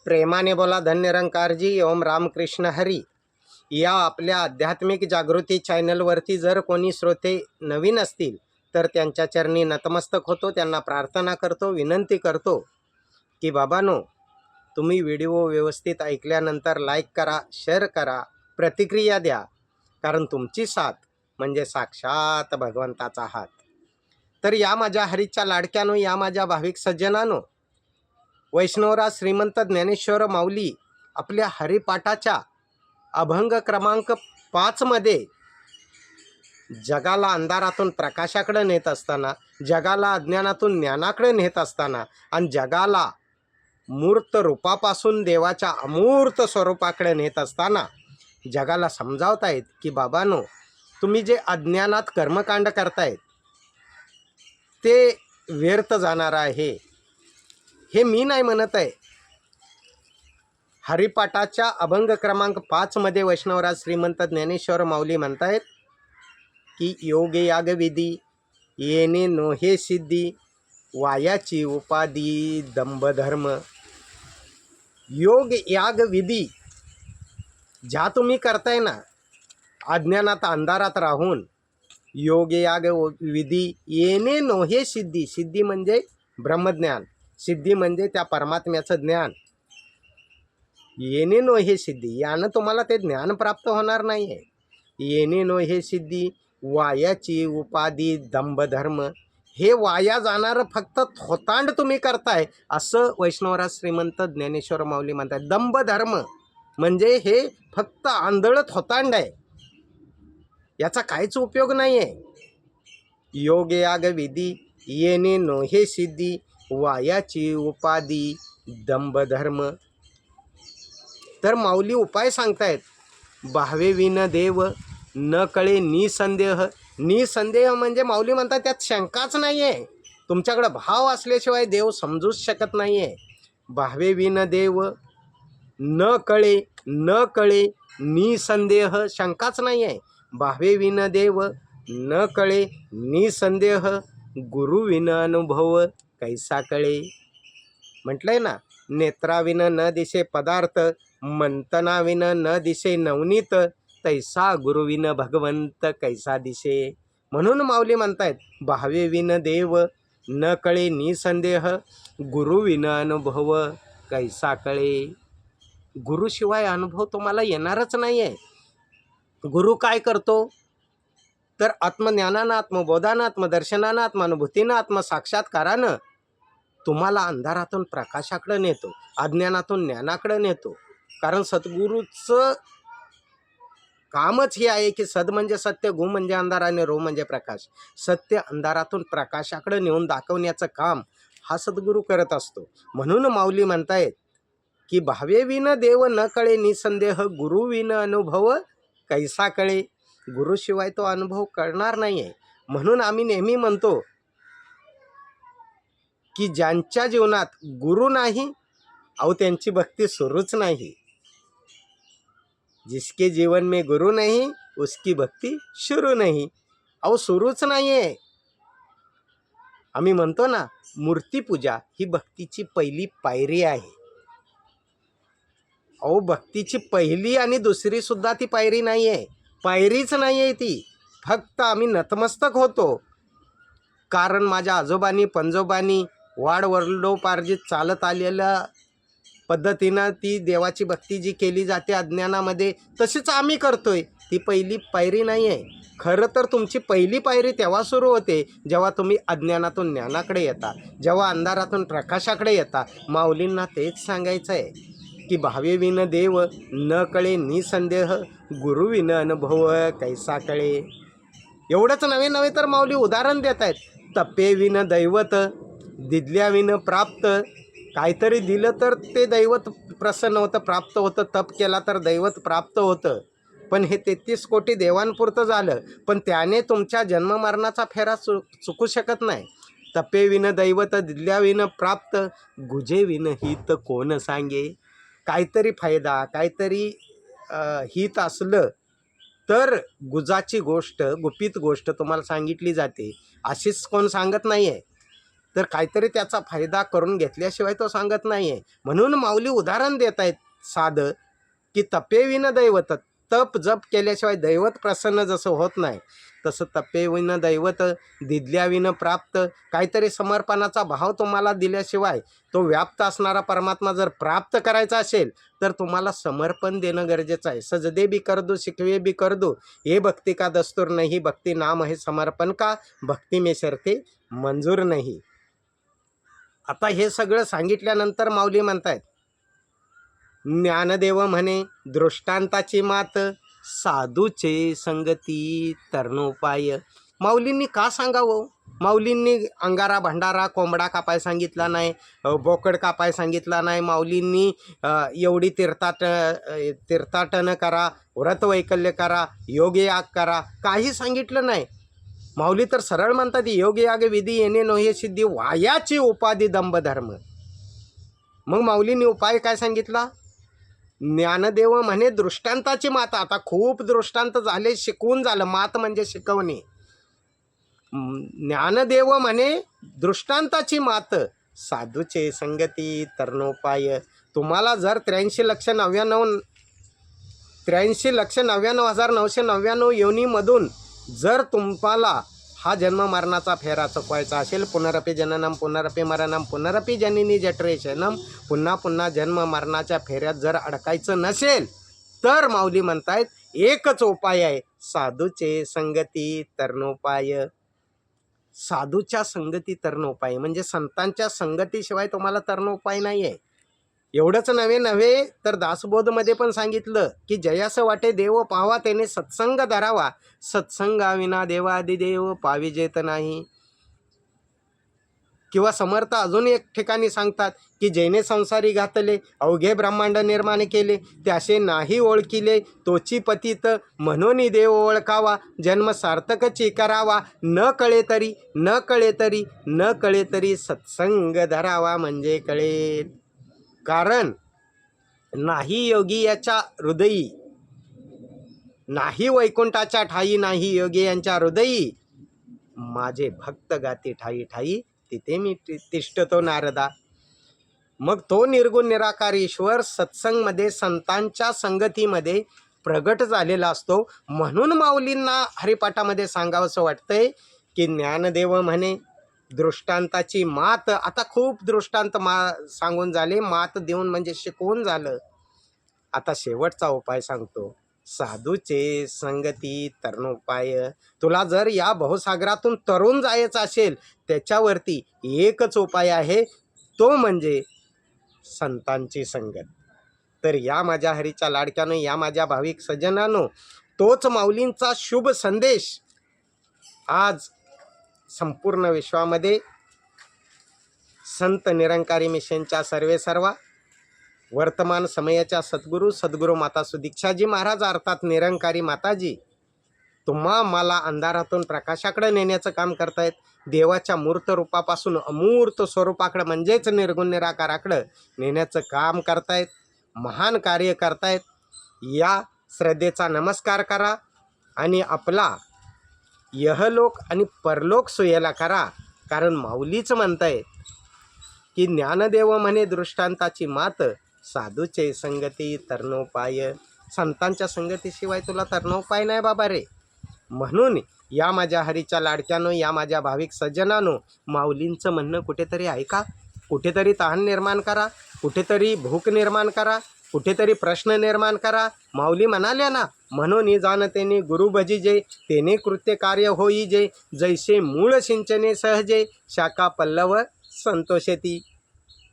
प्रेमाने बोला धन्यरंकारजी. ओम रामकृष्ण हरी. या आपल्या आध्यात्मिक जागृती चॅनलवरती जर कोणी श्रोते नवीन असतील तर त्यांच्या चरणी नतमस्तक होतो, त्यांना प्रार्थना करतो, विनंती करतो की बाबांनो, तुम्ही व्हिडिओ व्यवस्थित ऐकल्यानंतर लाईक करा, शेअर करा, प्रतिक्रिया द्या, कारण तुमची साथ म्हणजे साक्षात भगवंताचा हात. तर या माझ्या हरीच्या लाडक्यानो, या माझ्या भाविक सज्जनानो, वैष्णवराज श्रीमंत ज्ञानेश्वर माऊली आपल्या हरिपाठाच्या अभंग क्रमांक 5 मध्ये जगाला अंधारातून प्रकाशाकडे नेत असताना, जगाला अज्ञानातून ज्ञानाकडे नेत असताना आणि जगाला मूर्त रूपापासून देवाच्या अमूर्त स्वरूपाकडे नेत असताना जगाला समजावतायत की बाबांनो, तुम्ही जे अज्ञानात कर्मकांड करतायत ते व्यर्थ जाणार आहे. हे मी नाही म्हणत आहे. हरिपाठाच्या अभंग क्रमांक 5 मध्ये वैष्णवराज श्रीमंत ज्ञानेश्वर माऊली म्हणतायत की योग याग विधी येणे नोहे सिद्धी, वायाची उपाधी दंभ धर्म. योग याग विधी ज्या तुम्ही करताय ना, अज्ञानात अंधारात राहून, योग याग विधी येणे नोहे सिद्धी. सिद्धी म्हणजे ब्रह्मज्ञान, सिद्धी म्हणजे त्या परमात्म्याचं ज्ञान. येणे नो हे सिद्धी, यानं तुम्हाला ते ज्ञान प्राप्त होणार नाही आहे. येणे नो हे सिद्धी, वायाची उपाधी दंभ धर्म. हे वाया जाणारं फक्त थोतांड तुम्ही करताय, असं वैष्णवराज श्रीमंत ज्ञानेश्वर माऊली म्हणतात. दंभ धर्म म्हणजे हे फक्त आंधळ थोतांड आहे, याचा काहीच उपयोग नाही आहे. योग याग विधी येणे नो हे सिद्धी, वायाची उपाधी दंभ धर्म. तर माऊली उपाय सांगतायत. भावे विन देव न कळे निसंदेह. निसंदेह म्हणजे माऊली म्हणतात त्यात शंकाच नाही आहे. तुमच्याकडे भाव असल्याशिवाय देव समजूच शकत नाही आहे. भावे विन देव न कळे, न कळे निसंदेह, शंकाच नाही आहे. भावे विन देव न कळे निसंदेह, गुरु विन अनुभव कैसा कळे. म्हटलंय ना, नेत्राविन न दिसे पदार्थ, मंथनाविन न दिसे नवनीत, तैसा गुरुविन भगवंत कैसा दिसे. म्हणून माऊली म्हणतायत भावे विन देव न कळे निसंदेह, गुरुविन अनुभव कैसा कळे. गुरुशिवाय अनुभव तुम्हाला येणारच नाही आहे. गुरु काय करतो तर आत्मज्ञानानं, आत्मबोधानं, आत्मदर्शनानं, आत्मानुभूतीनं, आत्मसाक्षात्कारानं तुम्हाला अंधारातून प्रकाशाकडे नेतो, अज्ञानातून ज्ञानाकडे नेतो. कारण सद्गुरूचं कामच हे आहे की सद म्हणजे सत्य, गु म्हणजे अंधार आणि रो म्हणजे प्रकाश. सत्य अंधारातून प्रकाशाकडे नेऊन दाखवण्याचं काम हा सद्गुरू करत असतो. म्हणून माऊली म्हणतायत की भावे विन देव न कळे निसंदेह, गुरु विन अनुभव कैसा कळे. गुरुशिवाय तो अनुभव कळणार नाही आहे. म्हणून आम्ही नेहमी म्हणतो की ज्यांच्या जीवनात गुरु नाही, अहो त्यांची भक्ती सुरूच नाही. जिसके जीवन में गुरु नहीं उसकी भक्ती शुरू नहीं. अहो सुरूच नाही आहे. आम्ही म्हणतो ना, मूर्तीपूजा ही भक्तीची पहिली पायरी आहे. अहो भक्तीची पहिली आणि दुसरी सुद्धा ती पायरी नाही आहे, पायरीच नाही आहे ती. फक्त आम्ही नतमस्तक होतो कारण माझ्या आजोबांनी पंजोबांनी वाड वडिलोपार्जित चालत आलेल्या पद्धतीनं ती देवाची भक्ती जी केली जाते अज्ञानामध्ये, तशीच आम्ही करतोय. ती पहिली पायरी नाही आहे. खरं तर तुमची पहिली पायरी तेव्हा सुरू होते जेव्हा तुम्ही अज्ञानातून ज्ञानाकडे येता, जेव्हा अंधारातून प्रकाशाकडे येता. माऊलींना तेच सांगायचं आहे की भावे विन देव न कळे निसंदेह, गुरु विन अनुभव कैसा कळे. एवढंच नवे तर माऊली उदाहरण देत आहेत. तपे विन दैवत दिदल्या विन प्राप्त. काहीतरी दिलं तर ते दैवत प्रसन्न होतं, प्राप्त होतं. तप केला तर दैवत प्राप्त होतं. पण हे 33 कोटी देवांपुरतं झालं, पण त्याने तुमच्या जन्ममरणाचा फेरा चुकू शकत नाही. तपे विन दैवत दिदल्या विन प्राप्त, गुजे विन हित कोण सांगे. काहीतरी फायदा, काहीतरी हित असलं तर गुजाची गोष्ट, गुपित गोष्ट तुम्हाला सांगितली जाते. अशीच कोण सांगत नाही आहे. तर काहीतरी त्याचा फायदा करून घेतल्याशिवाय तो सांगत नाही आहे. म्हणून माऊली उदाहरण देत आहेत साधं, की तपेविन दैवत, तप जप केल्याशिवाय दैवत प्रसन्न जसं होत नाही तसं तपेविन दैवत दिदल्याविन प्राप्त. काहीतरी समर्पणाचा भाव तुम्हाला दिल्याशिवाय तो व्याप्त असणारा परमात्मा जर प्राप्त करायचा असेल तर तुम्हाला समर्पण देणं गरजेचं आहे. सजदे भी कर दो शिकवे भी कर दो, ये भक्ति का दस्तूर नहीं, भक्ति नाम है समर्पण का, भक्ति में शर्ते मंजूर नाही. आता हे सगळं सांगितल्यानंतर माऊली म्हणतायत, ज्ञानदेव म्हणे दृष्टांताची मात, साधूचे संगती तरणोपाय. माऊलींनी का सांगावं? माऊलींनी अंगारा भंडारा कोंबडा कापाय सांगितला नाही, बोकड कापाय सांगितला नाही. माऊलींनी एवढी तीर्थाटन करा, व्रतवैकल्य करा, योगयाग करा, काही सांगितलं नाही. माऊली तर सरळ म्हणतात, योगयाग विधी येणे नोहे सिद्धी, वायाची उपाधी दंभ धर्म. मग माऊलींनी उपाय काय सांगितला? ज्ञानदेव म्हणे दृष्टांताची मात. आता खूप दृष्टांत झाले, शिकवून झालं. मात म्हणजे शिकवणे. ज्ञानदेव म्हणे दृष्टांताची मात, साधूचे संगती तरणोपाय. तुम्हाला जर 83,99,999 योनीमधून जर तुम्हाला हा जन्म मरणाचा फेरा चुकवायचा असेल, पुनरपी जननम पुनरपी मरणम पुनरपी जननी जठरे शयनम, पुन्हा पुन्हा जन्म मरणाच्या फेऱ्यात जर अडकायचं नसेल तर माऊली म्हणतायत एकच उपाय आहे, साधूचे संगती तरणोपाय. साधूच्या संगती तरणोपाय म्हणजे संतांच्या संगतीशिवाय तुम्हाला तरणोपाय नाही आहे. एवढंच नव्हे तर दासबोधमध्ये पण सांगितलं की जयास वाटे देव पावा, त्याने सत्संग धरावा, सत्संगाविना देवादिदेव पाविजेत नाही. किंवा समर्थ अजून एक ठिकाणी सांगतात की जैने संसारी घातले, अवघे ब्रह्मांड निर्माण केले, त्यासे नाही ओळखिले, तोची पतित म्हणून देव ओळखावा, जन्म सार्थकची करावा, न कळे तरी सत्संग धरावा म्हणजे कळेल. कारण नाही योगी याच्या हृदयी, नाही वैकुंठाच्या ठाई, नाही योगी यांच्या हृदयी, माझे भक्त गाती ठाई ठाई, तिथे मी तिष्ठतो नारदा. मग तो निर्गुण निराकार ईश्वर सत्संगमध्ये, संतांच्या संगतीमध्ये प्रगट झालेला असतो. म्हणून माऊलींना हरिपाठामध्ये सांगावंसं वाटतंय की ज्ञानदेव म्हणे दृष्टांताची मात. आता खूप दृष्टांत सांगून झाले, मात देऊन म्हणजे शिकवून झालं. आता शेवटचा उपाय सांगतो, साधूचे संगती तरणोपाय. तुला जर या बहुसागरातून तरून जायचं असेल त्याच्यावरती एकच उपाय आहे, तो म्हणजे संतांची संगत. तर या माझ्या हरीच्या लाडक्यानं, या माझ्या भाविक सज्जनांनो, तोच माऊलींचा शुभ संदेश आज संपूर्ण विश्वामध्ये संत निरंकारी मिशनच्या सर्वेसर्वा वर्तमान समयाच्या सद्गुरू माता सुदीक्षाजी महाराज अर्थात निरंकारी माताजी तुम्हा मला अंधारातून प्रकाशाकडे नेण्याचं काम करतायत. देवाच्या मूर्त रूपापासून अमूर्त स्वरूपाकडे म्हणजेच निर्गुण निराकाराकडे नेण्याचं काम करतायत, महान कार्य करतायत. या श्रद्धेचा नमस्कार करा आणि आपला यहलोक आणि परलोक सोयीला करा. कारण माऊलीच म्हणताय की ज्ञानदेव म्हणे दृष्टांताची मात, साधूचे संगती तरणोपाय. संतांच्या संगतीशिवाय तुला तरणोपाय नाही बाबा रे. म्हणून या माझ्या हरीच्या लाडक्यानो, या माझ्या भाविक सज्जनानो, माऊलींचं म्हणणं कुठेतरी ऐका, कुठेतरी तहान निर्माण करा, कुठेतरी भूक निर्माण करा, कुठेतरी प्रश्न निर्माण करा. माऊली म्हणाल्या ना, म्हणून जाणतेने गुरु भजिजे, तेने कृत्य कार्य होईजे, जैसे मूळ सिंचने सहजे, शाखा पल्लव संतोषेती.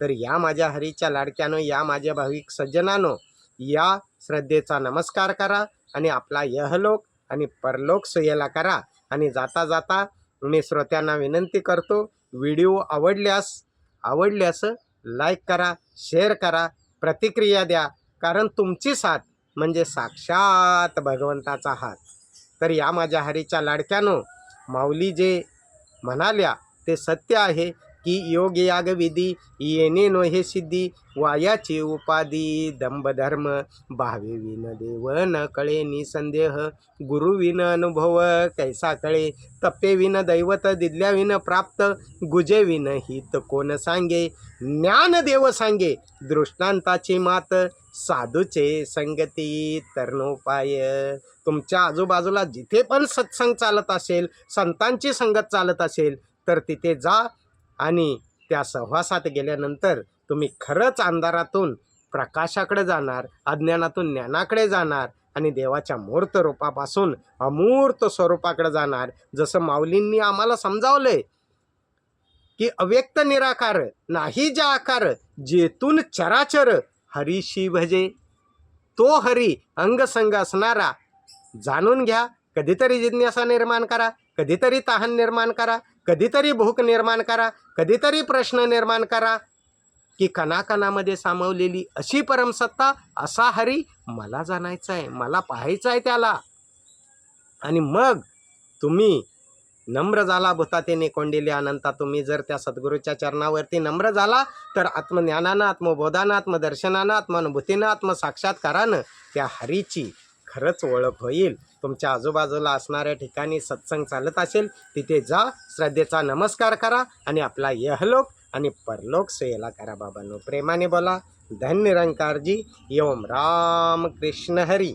तर या माझ्या हरीच्या लाडक्यानो, या माझ्या भाविक सज्जनानो, या श्रद्धेचा नमस्कार करा आणि आपला यहलोक आणि परलोक सोयीला करा. आणि जाता जाता मी श्रोत्यांना विनंती करतो, व्हिडिओ आवडल्यास लाईक करा, शेअर करा, प्रतिक्रिया द्या. कारण तुमची साथ म्हणजे साक्षात भगवंताचा हात. तर या माझ्या हरीच्या लाडक्यानो, माऊली जे म्हणाल्या ते सत्य आहे. की योग याग विधी येणे नो हे सिद्धी, वायाची उपाधी दंभधर्म, भावे विन देव न कळे निसंदेह, गुरु विन अनुभव कैसा कळे, तप्पे विन दैवत दिदल्या विन प्राप्त, गुजे विन हित कोण सांगे, ज्ञान देव सांगे दृष्टांताची मात, साधूचे संगती तरणोपाय. तुमच्या आजूबाजूला जिथे पण सत्संग चालत असेल, संतांची संगत चालत असेल, तर तिथे जा आणि त्या सहवासात गेल्यानंतर तुम्ही खरंच अंधारातून प्रकाशाकडे जाणार, अज्ञानातून ज्ञानाकडे जाणार आणि देवाच्या मूर्त रूपापासून अमूर्त स्वरूपाकडे जाणार. जसं माऊलींनी आम्हाला समजावलंय की अव्यक्त निराकार नाही ज्या आकार, जेतून चराचर हरीशी भजे, तो हरी अंगसंग असणारा जाणून घ्या. कधीतरी जिज्ञासा निर्माण करा, कधीतरी तहान निर्माण करा, कधीतरी भूक निर्माण करा, कधीतरी प्रश्न निर्माण करा की कणाकणामध्ये सामावलेली अशी परमसत्ता, असा हरी मला जाणायचा आहे, मला पाहायचा आहे त्याला. आणि मग तुम्ही नम्र झाला भूतातेने कोंडिले अनंता, तुम्ही जर त्या सद्गुरूच्या चरणावरती नम्र झाला तर आत्मज्ञानानं, आत्मबोधानं, आत्मदर्शनानं, आत्मानुभूतीनं, आत्मसाक्षात्कारानं त्या हरीची खरंच ओळख होईल. तुमच्या आजूबाजूला असणाऱ्या ठिकाणी सत्संग चालत असेल तिथे जा, श्रद्धेचा नमस्कार करा आणि आपला यहलोक आणि परलोक सोयीला करा. बाबांनो प्रेमाने बोला, धन निरंकारजी. ओम राम कृष्ण हरी.